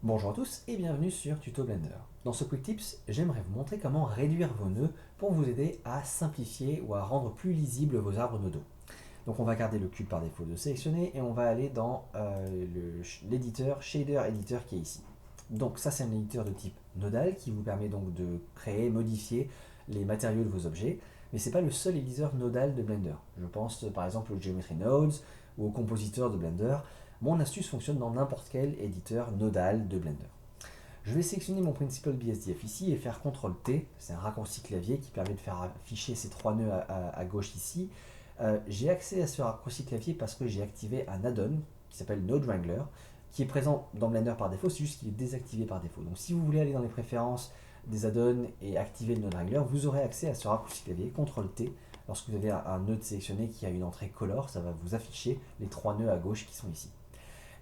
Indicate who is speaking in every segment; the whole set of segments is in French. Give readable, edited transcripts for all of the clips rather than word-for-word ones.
Speaker 1: Bonjour à tous et bienvenue sur Tuto Blender. Dans ce Quick Tips, j'aimerais vous montrer comment réduire vos nœuds pour vous aider à simplifier ou à rendre plus lisibles vos arbres nodaux. Donc on va garder le cube par défaut de sélectionner et on va aller dans l'éditeur Shader Editor qui est ici. Donc ça c'est un éditeur de type nodal qui vous permet donc de créer, modifier les matériaux de vos objets, mais ce n'est pas le seul éditeur nodal de Blender. Je pense par exemple au Geometry Nodes ou au compositeur de Blender. Mon astuce fonctionne dans n'importe quel éditeur nodal de Blender. Je vais sélectionner mon Principal BSDF ici et faire CTRL-T, c'est un raccourci clavier qui permet de faire afficher ces trois nœuds à gauche ici. J'ai accès à ce raccourci clavier parce que j'ai activé un add-on qui s'appelle Node Wrangler, qui est présent dans Blender par défaut, c'est juste qu'il est désactivé par défaut. Donc si vous voulez aller dans les préférences des add-ons et activer le Node Wrangler, vous aurez accès à ce raccourci clavier, CTRL-T. Lorsque vous avez un nœud sélectionné qui a une entrée color, ça va vous afficher les trois nœuds à gauche qui sont ici.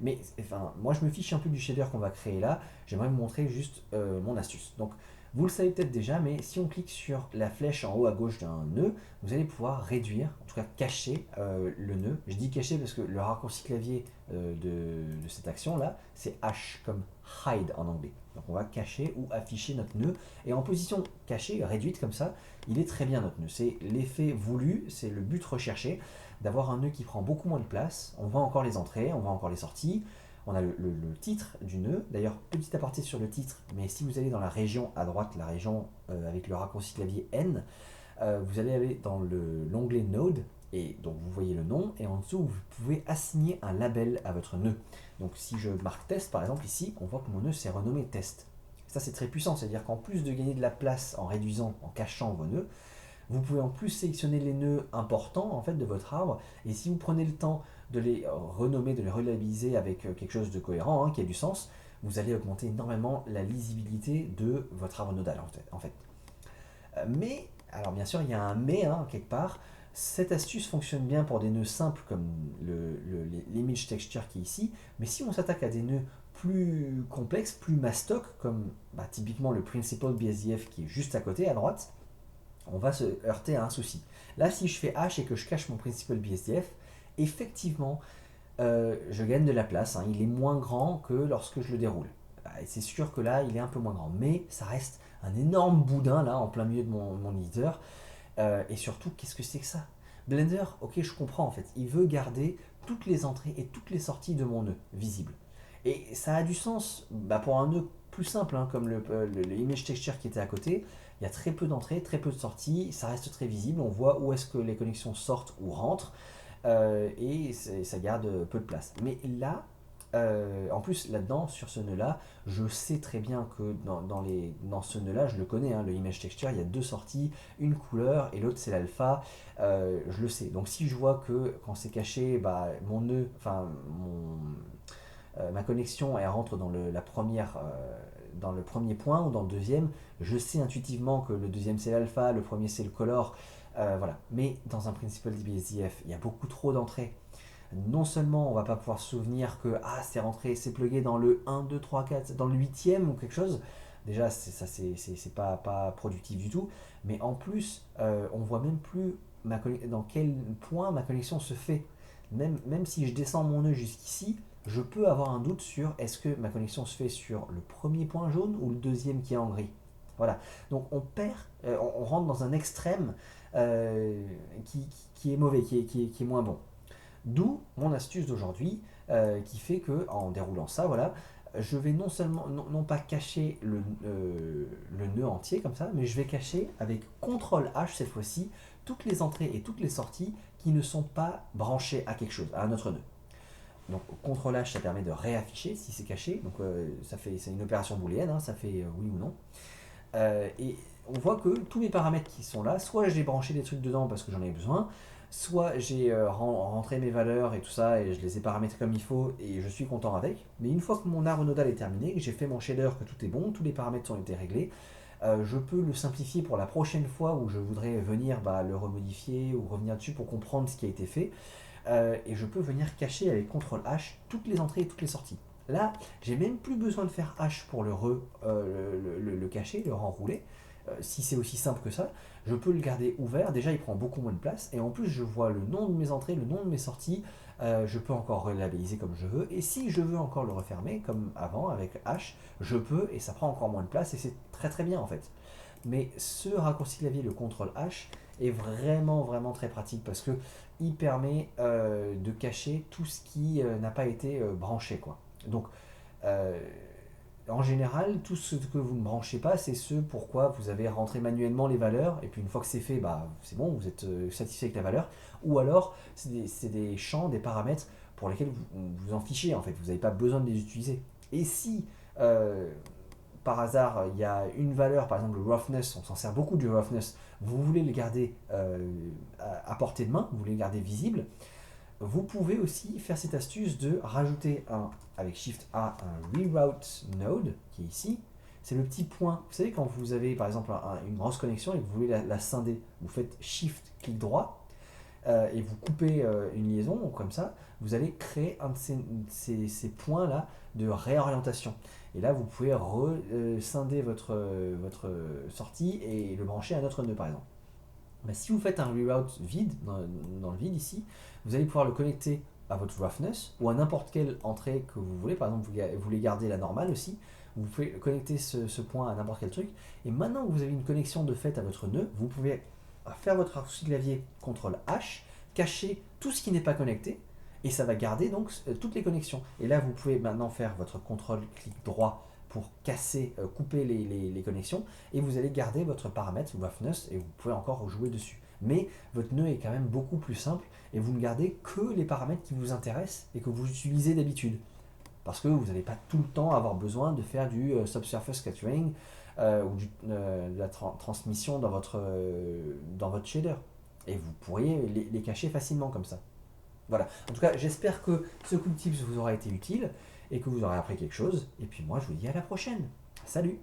Speaker 1: Mais enfin, moi je me fiche un peu du shader qu'on va créer là, j'aimerais vous montrer juste mon astuce. Donc vous le savez peut-être déjà, mais si on clique sur la flèche en haut à gauche d'un nœud, vous allez pouvoir réduire, en tout cas cacher le nœud. Je dis cacher parce que le raccourci clavier de cette action là, c'est H comme hide en anglais. Donc on va cacher ou afficher notre nœud. Et en position cachée, réduite comme ça, il est très bien notre nœud. C'est l'effet voulu, c'est le but recherché d'avoir un nœud qui prend beaucoup moins de place. On voit encore les entrées, on voit encore les sorties. On a le titre du nœud. D'ailleurs, petit aparté sur le titre, mais si vous allez dans la région à droite, la région avec le raccourci clavier N, vous allez aller dans l'onglet Node, et donc vous voyez le nom, et en dessous, vous pouvez assigner un label à votre nœud. Donc si je marque test, par exemple, ici, on voit que mon nœud s'est renommé test. Ça, c'est très puissant, c'est-à-dire qu'en plus de gagner de la place en réduisant, en cachant vos nœuds, vous pouvez en plus sélectionner les nœuds importants en fait, de votre arbre, et si vous prenez le temps de les renommer, de les relabelliser avec quelque chose de cohérent, qui a du sens, vous allez augmenter énormément la lisibilité de votre arbre nodal en fait. Mais, alors bien sûr, il y a un mais quelque part. Cette astuce fonctionne bien pour des nœuds simples comme l'image texture qui est ici, mais si on s'attaque à des nœuds plus complexes, plus mastoc, comme typiquement le Principal BSDF qui est juste à côté, à droite, on va se heurter à un souci. Là, si je fais H et que je cache mon Principal BSDF, effectivement, je gagne de la place. Il est moins grand que lorsque je le déroule. Et c'est sûr que là, il est un peu moins grand. Mais ça reste un énorme boudin, là, en plein milieu de mon éditeur. Et surtout, qu'est-ce que c'est que ça? Blender, ok, je comprends en fait. Il veut garder toutes les entrées et toutes les sorties de mon nœud visibles. Et ça a du sens pour un nœud plus simple, comme le image texture qui était à côté. Il y a très peu d'entrées, très peu de sorties, ça reste très visible, on voit où est-ce que les connexions sortent ou rentrent, et ça garde peu de place. Mais là, en plus là-dedans, sur ce nœud-là, je sais très bien que dans ce nœud-là, je le connais, le image texture, il y a deux sorties, une couleur et l'autre c'est l'alpha, je le sais. Donc si je vois que quand c'est caché, mon nœud, enfin ma connexion elle rentre dans dans le premier point ou dans le deuxième, je sais intuitivement que le deuxième c'est l'alpha, le premier c'est le color, voilà. Mais dans un Principal BSDF, il y a beaucoup trop d'entrées. Non seulement on va pas pouvoir se souvenir que c'est rentré, c'est plugué dans le 1, 2, 3, 4, dans le huitième ou quelque chose, déjà ça c'est pas productif du tout, mais en plus on voit même plus dans quel point ma connexion se fait. Même si je descends mon nœud jusqu'ici, je peux avoir un doute sur est-ce que ma connexion se fait sur le premier point jaune ou le deuxième qui est en gris. Voilà, donc on perd, on rentre dans un extrême qui est mauvais, qui est moins bon. D'où mon astuce d'aujourd'hui qui fait que en déroulant ça, voilà, je vais non seulement non pas cacher le nœud entier comme ça, mais je vais cacher avec CTRL H cette fois-ci toutes les entrées et toutes les sorties qui ne sont pas branchées à quelque chose, à un autre nœud. Donc CTRL H ça permet de réafficher si c'est caché, donc c'est une opération booléenne, ça fait oui ou non. Et on voit que tous mes paramètres qui sont là, soit j'ai branché des trucs dedans parce que j'en ai besoin, soit j'ai rentré mes valeurs et tout ça et je les ai paramétrés comme il faut et je suis content avec. Mais une fois que mon arbre nodal est terminé, que j'ai fait mon shader, que tout est bon, tous les paramètres ont été réglés, je peux le simplifier pour la prochaine fois où je voudrais venir le remodifier ou revenir dessus pour comprendre ce qui a été fait. Et je peux venir cacher avec CTRL H toutes les entrées et toutes les sorties. Là, j'ai même plus besoin de faire H pour le cacher, le renrouler. Si c'est aussi simple que ça, je peux le garder ouvert. Déjà, il prend beaucoup moins de place. Et en plus, je vois le nom de mes entrées, le nom de mes sorties. Je peux encore relabelliser comme je veux. Et si je veux encore le refermer, comme avant avec H, je peux et ça prend encore moins de place et c'est très très bien en fait. Mais ce raccourci clavier, le CTRL H, est vraiment vraiment très pratique parce que il permet de cacher tout ce qui n'a pas été branché, quoi. Donc euh, en général, tout ce que vous ne branchez pas, c'est ce pourquoi vous avez rentré manuellement les valeurs, et puis une fois que c'est fait, bah, c'est bon, vous êtes satisfait avec la valeur. Ou alors, c'est des champs, des paramètres pour lesquels vous vous en fichez, en fait, vous n'avez pas besoin de les utiliser. Et si, par hasard, il y a une valeur, par exemple le roughness, on s'en sert beaucoup du roughness, vous voulez le garder à portée de main, vous voulez le garder visible, vous pouvez aussi faire cette astuce de rajouter avec Shift A, un Reroute Node, qui est ici. C'est le petit point. Vous savez, quand vous avez par exemple une grosse connexion et que vous voulez la scinder, vous faites Shift, clic droit, et vous coupez une liaison, donc comme ça, vous allez créer un de ces points-là de réorientation. Et là, vous pouvez scinder votre sortie et le brancher à un autre nœud, par exemple. Ben, si vous faites un reroute vide, dans le vide ici, vous allez pouvoir le connecter à votre roughness ou à n'importe quelle entrée que vous voulez. Par exemple, vous voulez garder la normale aussi. Vous pouvez connecter ce point à n'importe quel truc. Et maintenant que vous avez une connexion de fait à votre nœud, vous pouvez faire votre raccourci clavier CTRL H, cacher tout ce qui n'est pas connecté, et ça va garder donc toutes les connexions. Et là, vous pouvez maintenant faire votre CTRL clic droit pour casser, couper les connexions, et vous allez garder votre paramètre roughness et vous pouvez encore jouer dessus. Mais votre nœud est quand même beaucoup plus simple et vous ne gardez que les paramètres qui vous intéressent et que vous utilisez d'habitude. Parce que vous n'allez pas tout le temps avoir besoin de faire du subsurface scattering ou de la transmission dans votre shader. Et vous pourriez les cacher facilement comme ça. Voilà. En tout cas, j'espère que ce quick tips vous aura été utile et que vous aurez appris quelque chose. Et puis moi, je vous dis à la prochaine. Salut!